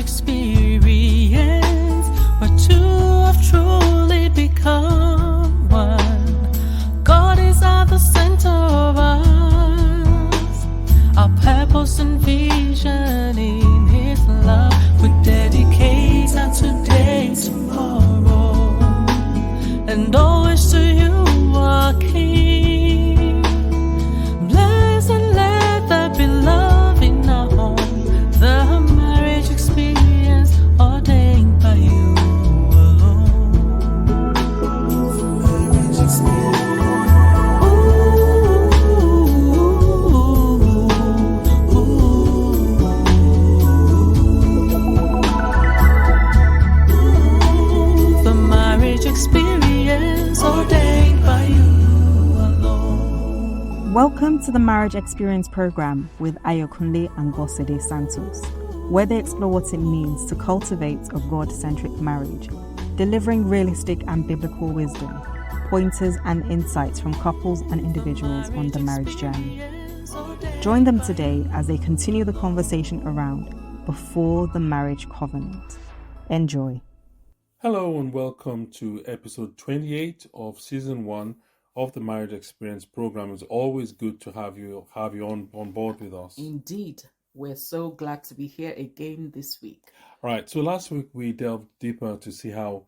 experience where two have truly become one. God is at the center of us, our purpose and vision in His love. We dedicate our today, tomorrow, and always to You, our King. Bless and let there be love in our home. The marriage experience ordained by You alone. The marriage experience. The marriage experience ordained by You alone. Welcome to the Marriage Experience program with Ayokunle and Bosede Santos, where they explore what it means to cultivate a God-centric marriage, delivering realistic and biblical wisdom, pointers and insights from couples and individuals on the marriage journey. Join them today as they continue the conversation around before the marriage covenant. Enjoy. Hello and welcome to episode 28 of season 1 of the Marriage Experience program. It's always good to have you on board with us. Indeed, we're so glad to be here again this week. Right, so last week we delved deeper to see how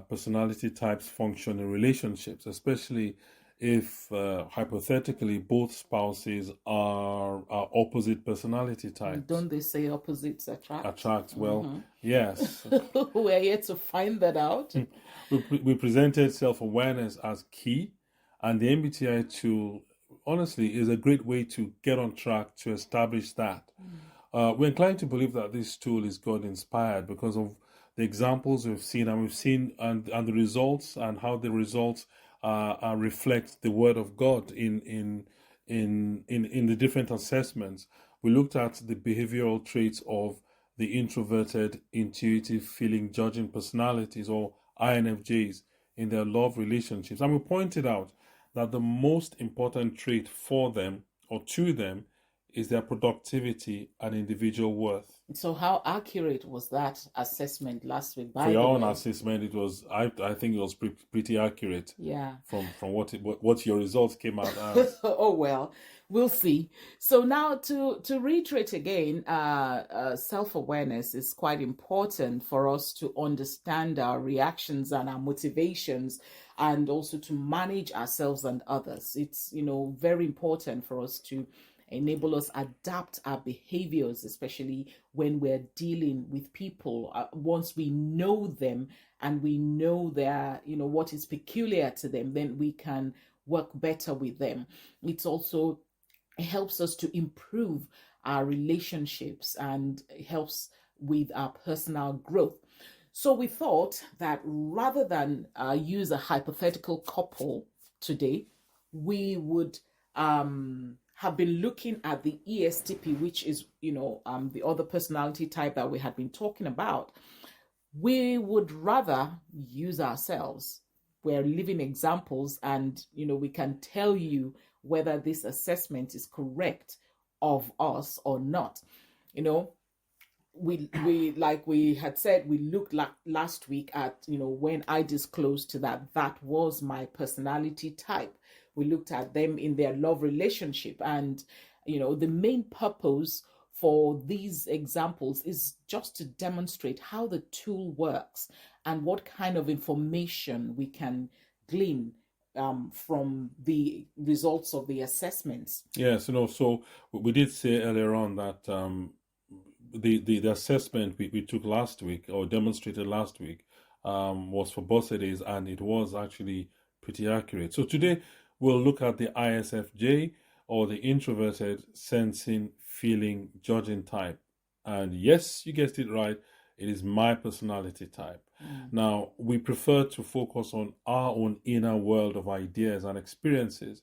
personality types function in relationships, especially if hypothetically both spouses are opposite personality types. Don't they say opposites attract? Well, yes. We're here to find that out. We presented self-awareness as key, and the MBTI tool, honestly, is a great way to get on track to establish that. We're inclined to believe that this tool is God-inspired because of the examples we've seen, and the results, and how the results reflect the Word of God in the different assessments. We looked at the behavioral traits of the introverted, intuitive, feeling, judging personalities, or INFJs, in their love relationships, and we pointed out that the most important trait for them or to them is their productivity and individual worth. So how accurate was that assessment last week? For your own assessment, it was. I think it was pretty accurate. Yeah. From what your results came out as. Oh well, we'll see. So now to reiterate again, self-awareness is quite important for us to understand our reactions and our motivations, and also to manage ourselves and others. It's very important for us to enable us adapt our behaviors, especially when we're dealing with people. Once we know them and we know their, what is peculiar to them, then we can work better with them. It helps us to improve our relationships and helps with our personal growth. So we thought that rather than use a hypothetical couple today, we would have been looking at the ESTP, which is, the other personality type that we had been talking about. We would rather use ourselves. We're living examples, and, we can tell you whether this assessment is correct of us or not. We like we had said, we looked last week at, when I disclosed that was my personality type. We looked at them in their love relationship, and the main purpose for these examples is just to demonstrate how the tool works and what kind of information we can glean from the results of the assessments. Yes, so we did say earlier on that the assessment we took last week, or demonstrated last week, was for Bosedes, and it was actually pretty accurate. So today we'll look at the ISFJ, or the introverted, sensing, feeling, judging type. And yes, you guessed it right, it is my personality type. Now, we prefer to focus on our own inner world of ideas and experiences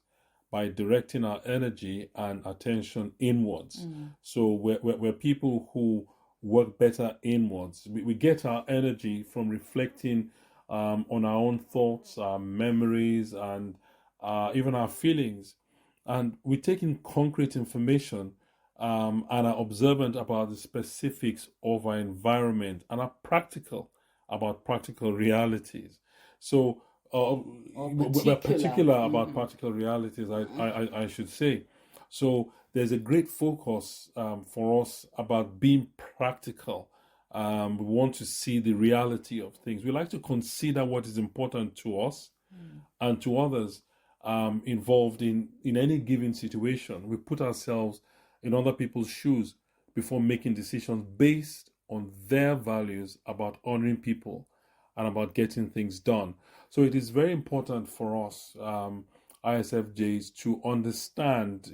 by directing our energy and attention inwards. So we're people who work better inwards. We get our energy from reflecting on our own thoughts, our memories, and even our feelings. And we take in concrete information and are observant about the specifics of our environment and are practical about practical realities. So we're particular about practical realities, I should say. So there's a great focus for us about being practical. We want to see the reality of things. We like to consider what is important to us and to others involved in any given situation. We put ourselves in other people's shoes before making decisions based on their values about honoring people and about getting things done. So it is very important for us, ISFJs, to understand,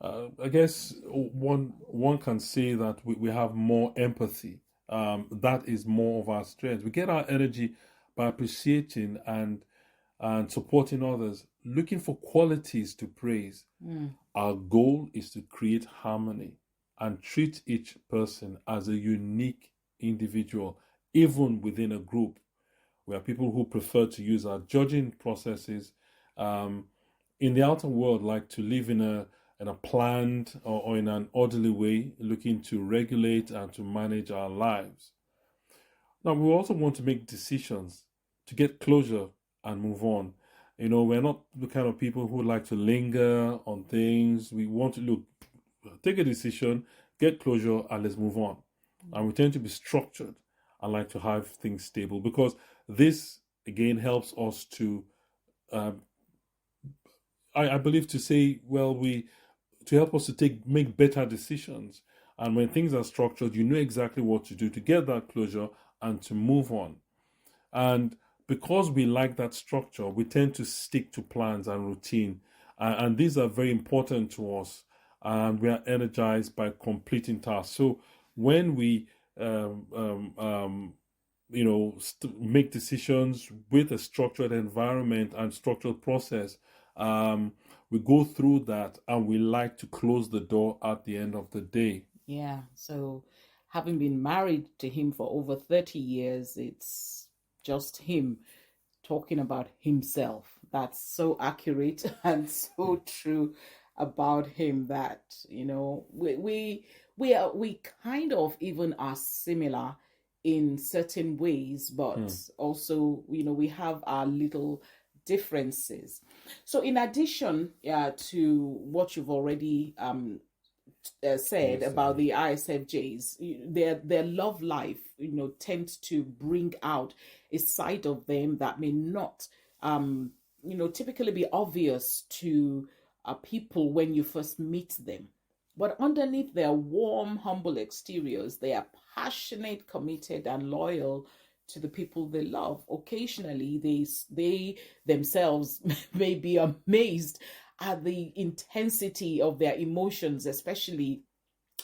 I guess one can say that we have more empathy. That is more of our strength. We get our energy by appreciating and supporting others, looking for qualities to praise. Our goal is to create harmony and treat each person as a unique individual, even within a group. We are people who prefer to use our judging processes in the outer world, like to live in a planned or in an orderly way, looking to regulate and to manage our lives. Now, we also want to make decisions to get closure and move on. We're not the kind of people who like to linger on things. We want to take a decision, get closure, and let's move on. And we tend to be structured and like to have things stable, because this again helps us to, I believe, to say, to help us to make better decisions. And when things are structured, you know exactly what to do to get that closure and to move on. And because we like that structure, we tend to stick to plans and routine. And these are very important to us. And we are energized by completing tasks. So when we, make decisions with a structured environment and structured process, we go through that and we like to close the door at the end of the day. Yeah. So having been married to him for over 30 years, it's just him talking about himself. That's so accurate and so true about him that, we kind of even are similar in certain ways, but also, we have our little differences. So in addition to what you've already said about the ISFJs, their love life, tends to bring out a side of them that may not, typically be obvious to people when you first meet them. But underneath their warm, humble exteriors, they are passionate, committed, and loyal to the people they love. Occasionally, they themselves may be amazed at the intensity of their emotions, especially,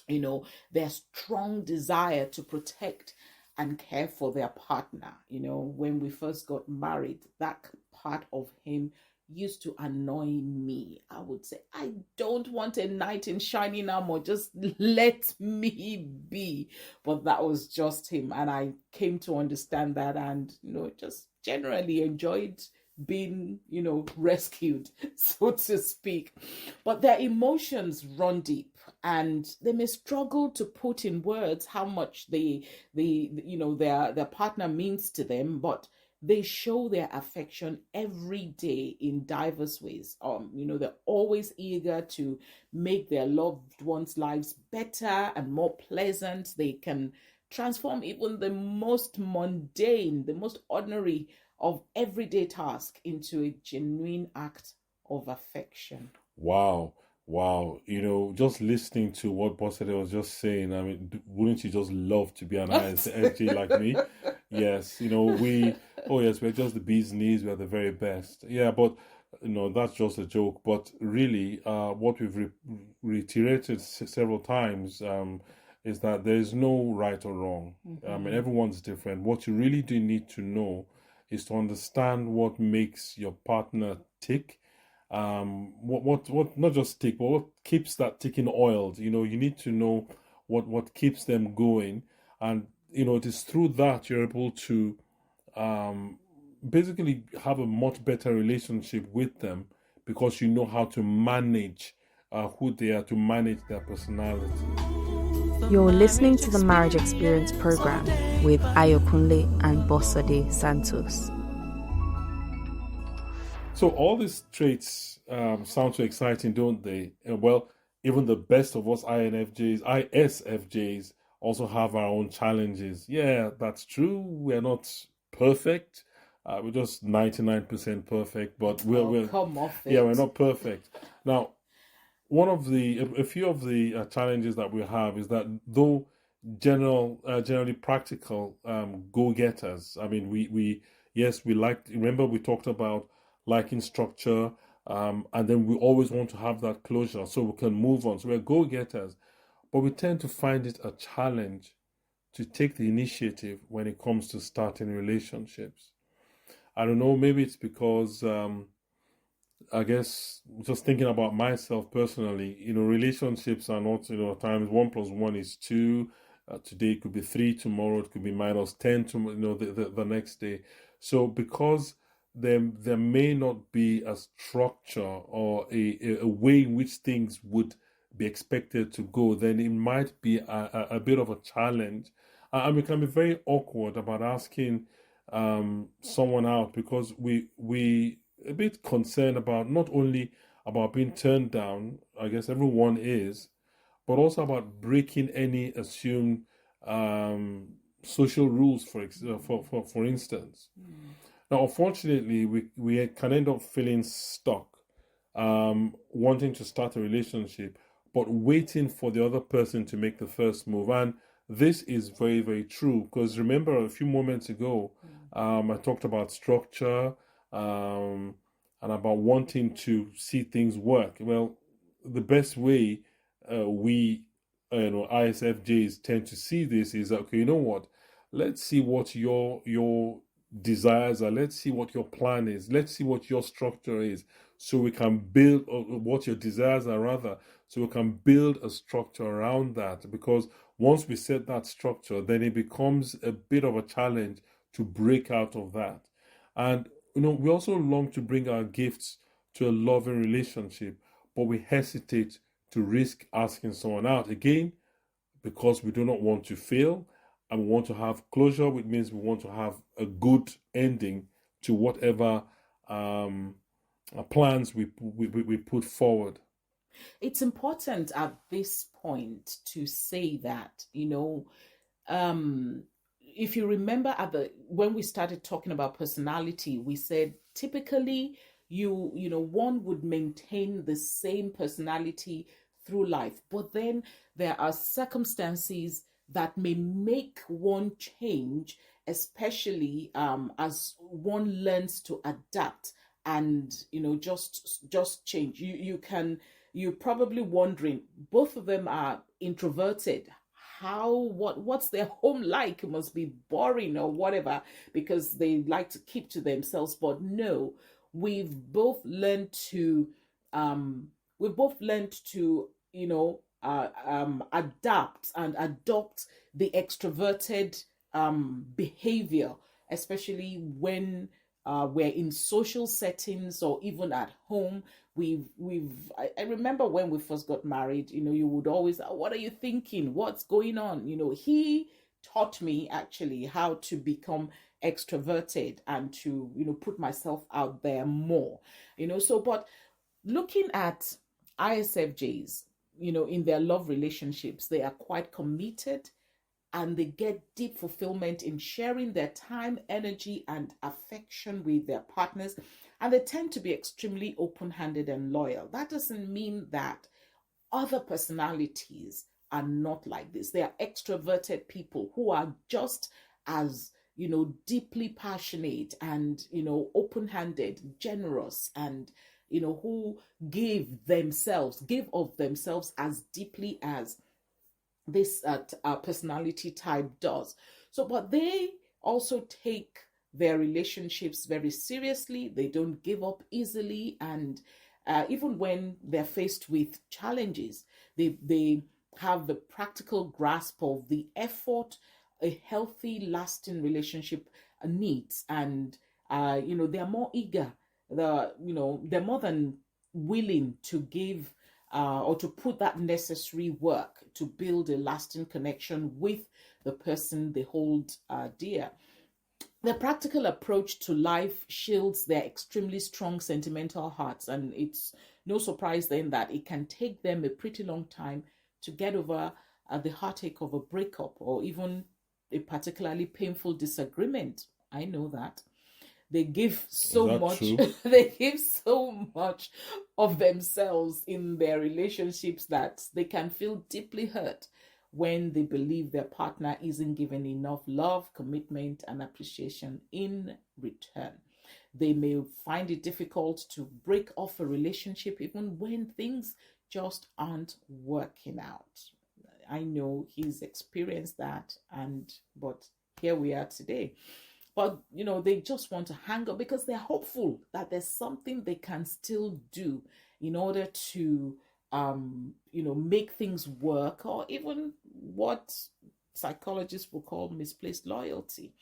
their strong desire to protect and care for their partner. When we first got married, that part of him used to annoy me. I would say, I don't want a knight in shining armor, just let me be. But that was just him, and I came to understand that, and just generally enjoyed being rescued, so to speak. But their emotions run deep, and they may struggle to put in words how much their partner means to them, but they show their affection every day in diverse ways. They're always eager to make their loved ones' lives better and more pleasant. They can transform even the most mundane, the most ordinary of everyday tasks into a genuine act of affection. Wow. Just listening to what Bossede was just saying, I mean, wouldn't you just love to be an ISFJ like me? Yes, we're just the bee's knees, we're the very best. Yeah, but, that's just a joke. But really, what we've reiterated several times is that there is no right or wrong. I mean, everyone's different. What you really do need to know is to understand what makes your partner tick. What not just tick, but what keeps that ticking oiled. You need to know what keeps them going, and it is through that you're able to basically have a much better relationship with them, because you know how to manage who they are, to manage their personality. You're listening to the Marriage Experience program with Ayokunle and Bosode Santos. So all these traits sound so exciting, don't they? Well, even the best of us ISFJs also have our own challenges. Yeah, that's true. We're not perfect. We're just 99% perfect, but we're come off it. Yeah, we're not perfect. Now, a few of the challenges that we have is that though generally practical go-getters. I mean, we remember we talked about liking structure, and then we always want to have that closure so we can move on. So we're go-getters, but we tend to find it a challenge to take the initiative when it comes to starting relationships. I don't know, maybe it's because I guess just thinking about myself personally, relationships are not, at times 1 + 1 is 2. Today it could be 3, tomorrow it could be -10 the next day. So because there may not be a structure or a way in which things would be expected to go, then it might be a bit of a challenge. And we can be very awkward about asking someone out, because we a bit concerned about not only about being turned down, I guess everyone is, but also about breaking any assumed social rules, for instance. Now, unfortunately, we can end up feeling stuck, wanting to start a relationship, but waiting for the other person to make the first move. And this is very, very true, because remember a few moments ago, I talked about structure and about wanting to see things work. Well, the best way we ISFJs tend to see this is, okay, you know what? Let's see what your desires are. Let's see what your plan is. Let's see what your structure is, so we can build what your desires are, rather, so we can build a structure around that. Because once we set that structure, then it becomes a bit of a challenge to break out of that. And we also long to bring our gifts to a loving relationship, but we hesitate to risk asking someone out, again, because we do not want to fail, and we want to have closure, which means we want to have a good ending to whatever plans we put forward. It's important at this point to say that, if you remember when we started talking about personality, we said typically one would maintain the same personality through life, but then there are circumstances that may make one change, especially as one learns to adapt and just change. You're probably wondering, both of them are introverted. What's their home like? It must be boring or whatever, because they like to keep to themselves. But no, we've both learned to adapt and adopt the extroverted behavior, especially when we're in social settings or even at home. I remember when we first got married, you would always, what are you thinking? What's going on? He taught me actually how to become extroverted and to, put myself out there more, but looking at ISFJs, in their love relationships, they are quite committed, and they get deep fulfillment in sharing their time, energy, and affection with their partners. And they tend to be extremely open-handed and loyal. That doesn't mean that other personalities are not like this. They are extroverted people who are just as, deeply passionate and, open-handed, generous, and, who give of themselves as deeply as this personality type does. So, but they also take their relationships very seriously. They don't give up easily, and even when they're faced with challenges, they have the practical grasp of the effort a healthy, lasting relationship needs, and they are more eager. They're more than willing to give or to put that necessary work to build a lasting connection with the person they hold dear. The practical approach to life shields their extremely strong sentimental hearts, and it's no surprise then that it can take them a pretty long time to get over the heartache of a breakup or even a particularly painful disagreement. I know that. They give so much they give so much of themselves in their relationships that they can feel deeply hurt when they believe their partner isn't given enough love, commitment, and appreciation in return. They may find it difficult to break off a relationship even when things just aren't working out. I know he's experienced that, but here we are today. But they just want to hang on because they're hopeful that there's something they can still do in order to make things work, or even what psychologists will call misplaced loyalty.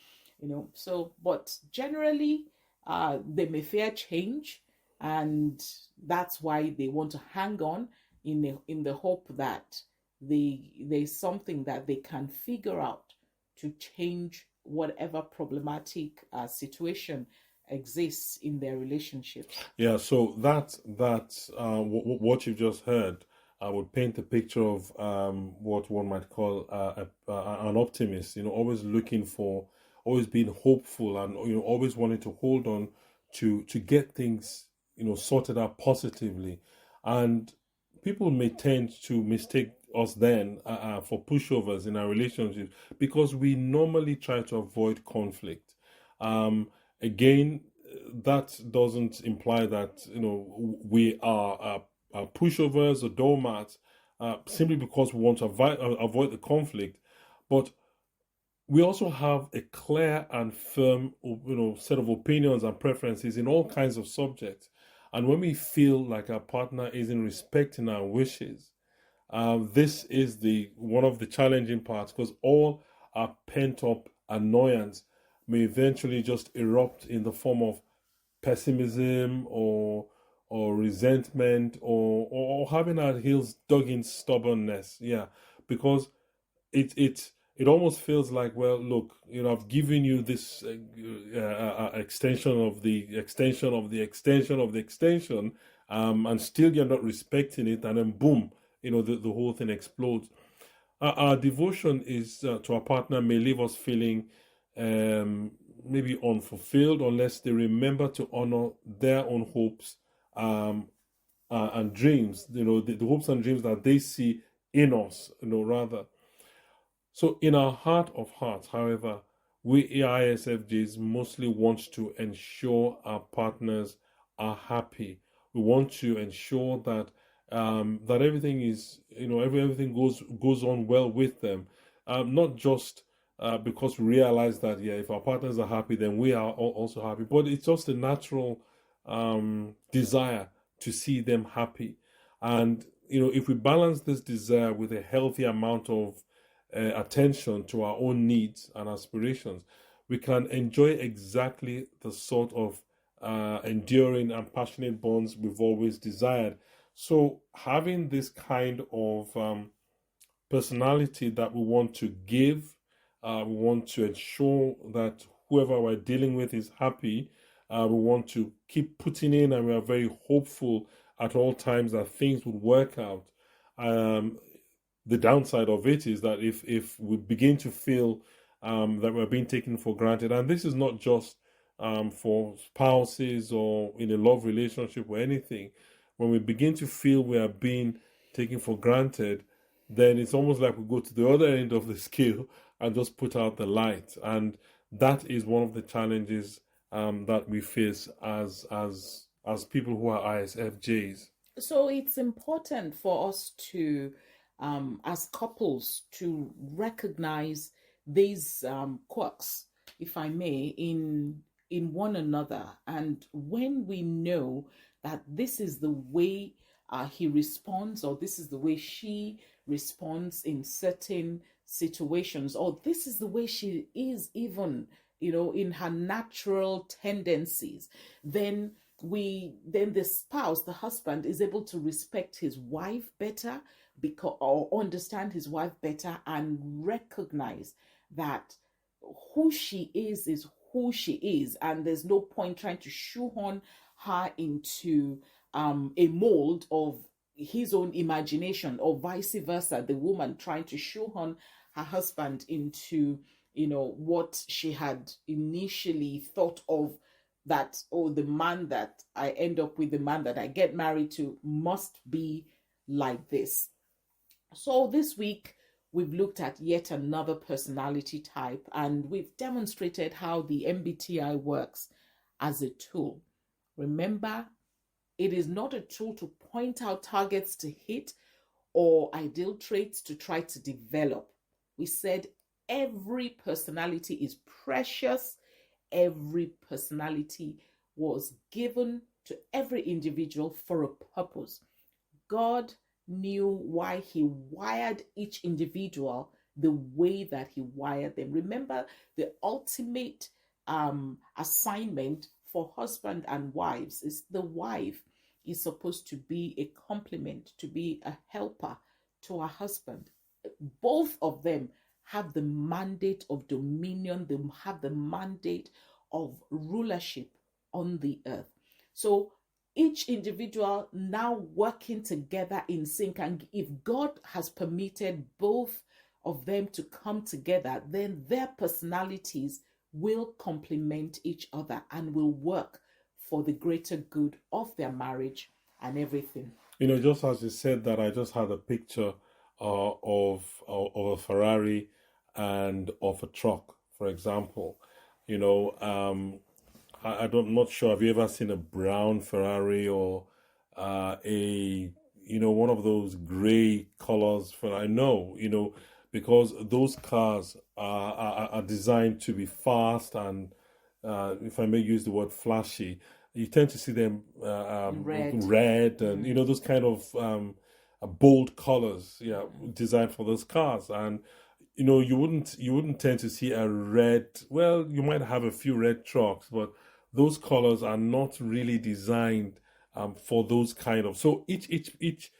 So, but generally they may fear change, and that's why they want to hang on in the hope that there's something that they can figure out to change whatever problematic situation exists in their relationship. Yeah, so what you've just heard, I would paint a picture of what one might call an optimist. Always looking for, always being hopeful, and always wanting to hold on to get things sorted out positively. And people may tend to mistake us then for pushovers in our relationships because we normally try to avoid conflict. Again, that doesn't imply that we are pushovers or doormats simply because we want to avoid the conflict, but we also have a clear and firm set of opinions and preferences in all kinds of subjects. And when we feel like our partner isn't respecting our wishes, this is one of the challenging parts, because all our pent-up annoyance may eventually just erupt in the form of pessimism or resentment or having our heels dug in stubbornness. Yeah, because it almost feels like, well, look, I've given you this extension of the extension of the extension of the extension, and still you're not respecting it, and then boom, the whole thing explodes. Our devotion is to our partner may leave us feeling maybe unfulfilled unless they remember to honor their own hopes and dreams, the hopes and dreams that they see in us, rather. So in our heart of hearts, however, we ISFJs mostly want to ensure our partners are happy. We want to ensure that that everything is, everything goes on well with them, not just because we realize that, if our partners are happy, then we are also happy, but it's just a natural desire to see them happy. And if we balance this desire with a healthy amount of attention to our own needs and aspirations, we can enjoy exactly the sort of enduring and passionate bonds we've always desired. So having this kind of personality that we want to give, we want to ensure that whoever we're dealing with is happy, we want to keep putting in, and we are very hopeful at all times that things would work out. The downside of it is that if we begin to feel that we're being taken for granted, and this is not just for spouses or in a love relationship or anything, when we begin to feel we are being taken for granted, then it's almost like we go to the other end of the scale and just put out the light. And that is one of the challenges that we face as people who are ISFJs. So it's important for us to, as couples, to recognize these quirks, if I may, in one another. And when we know that this is the way he responds, or this is the way she responds in certain situations, or this is the way she is even, in her natural tendencies, then then the spouse, the husband, is able to respect his wife better, or understand his wife better, and recognize that who she is who she is, and there's no point trying to shoehorn her into a mold of his own imagination, or vice versa, the woman trying to shoehorn her husband into what she had initially thought of, that the man that I end up with, the man that I get married to, must be like this. So this week we've looked at yet another personality type, and we've demonstrated how the MBTI works as a tool. Remember, it is not a tool to point out targets to hit or ideal traits to try to develop. We said every personality is precious. Every personality was given to every individual for a purpose. God knew why he wired each individual the way that he wired them. Remember, the ultimate assignment for husband and wives is the wife is supposed to be a complement, to be a helper to her husband. Both of them have the mandate of dominion. They have the mandate of rulership on the earth. So each individual now working together in sync. And if God has permitted both of them to come together, then their personalities will complement each other and will work for the greater good of their marriage and everything. Just as you said that, I just had a picture of a Ferrari and of a truck, for example. I'm not sure. Have you ever seen a brown Ferrari or one of those gray colors? I know, because those cars are designed to be fast and, if I may use the word flashy, you tend to see them red and those kind of bold colors, designed for those cars. And you wouldn't tend to see a red. Well, you might have a few red trucks, but those colors are not really designed for those kind of. So each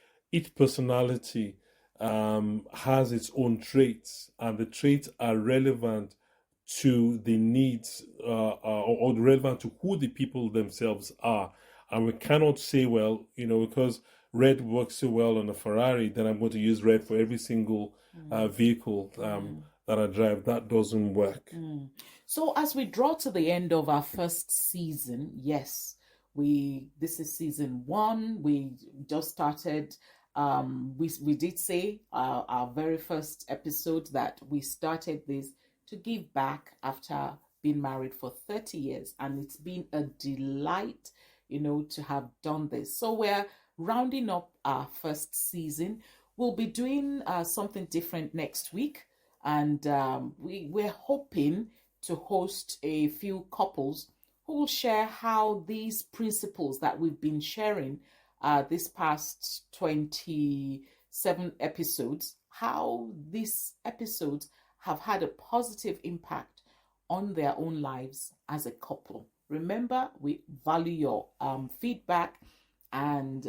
personality has its own traits, and the traits are relevant to the needs or relevant to who the people themselves are. And we cannot say, well, because red works so well on a Ferrari, then I'm going to use red for every single vehicle that I drive. That doesn't work. So as we draw to the end of our first season, yes, this is season 1. We just started. We did say our very first episode that we started this to give back after being married for 30 years. And it's been a delight, to have done this. So we're rounding up our first season. We'll be doing something different next week. And we're hoping to host a few couples who will share how these principles that we've been sharing this past 27 episodes, how these episodes have had a positive impact on their own lives as a couple. Remember, we value your feedback, and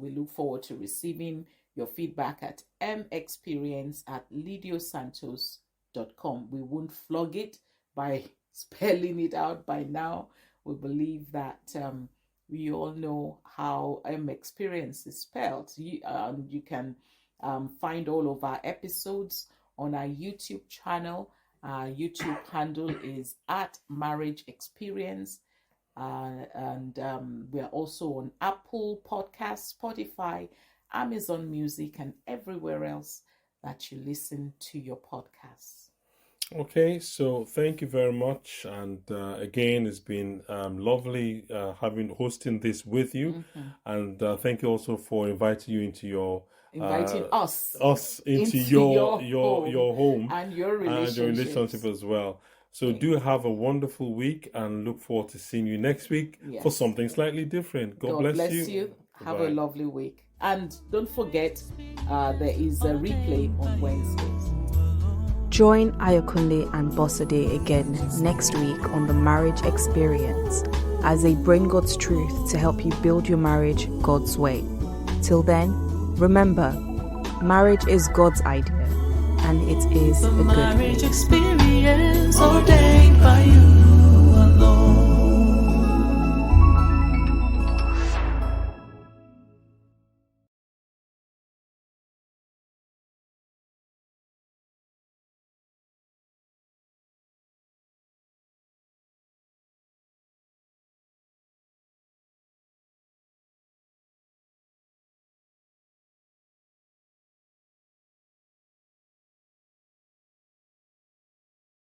we look forward to receiving your feedback at MXperience@lidiosantos.com. We won't flog it by spelling it out by now. We believe that we all know how MXperience is spelled. You can find all of our episodes on our YouTube channel. Our YouTube handle is @MarriageExperience. And we're also on Apple Podcasts, Spotify, Amazon Music, and everywhere else that you listen to your podcasts. Okay, so thank you very much. And again, it's been lovely hosting this with you. And thank you also for inviting us into your home and your relationship as well. So do have a wonderful week, and look forward to seeing you next week for something slightly different. God bless you. Have a lovely week. And don't forget, there is a replay on Wednesdays. Join Ayokunle and Bosode again next week on The Marriage Experience. as they bring God's truth to help you build your marriage God's way. Till then, remember, marriage is God's idea, and it is The a good marriage thing. experience ordained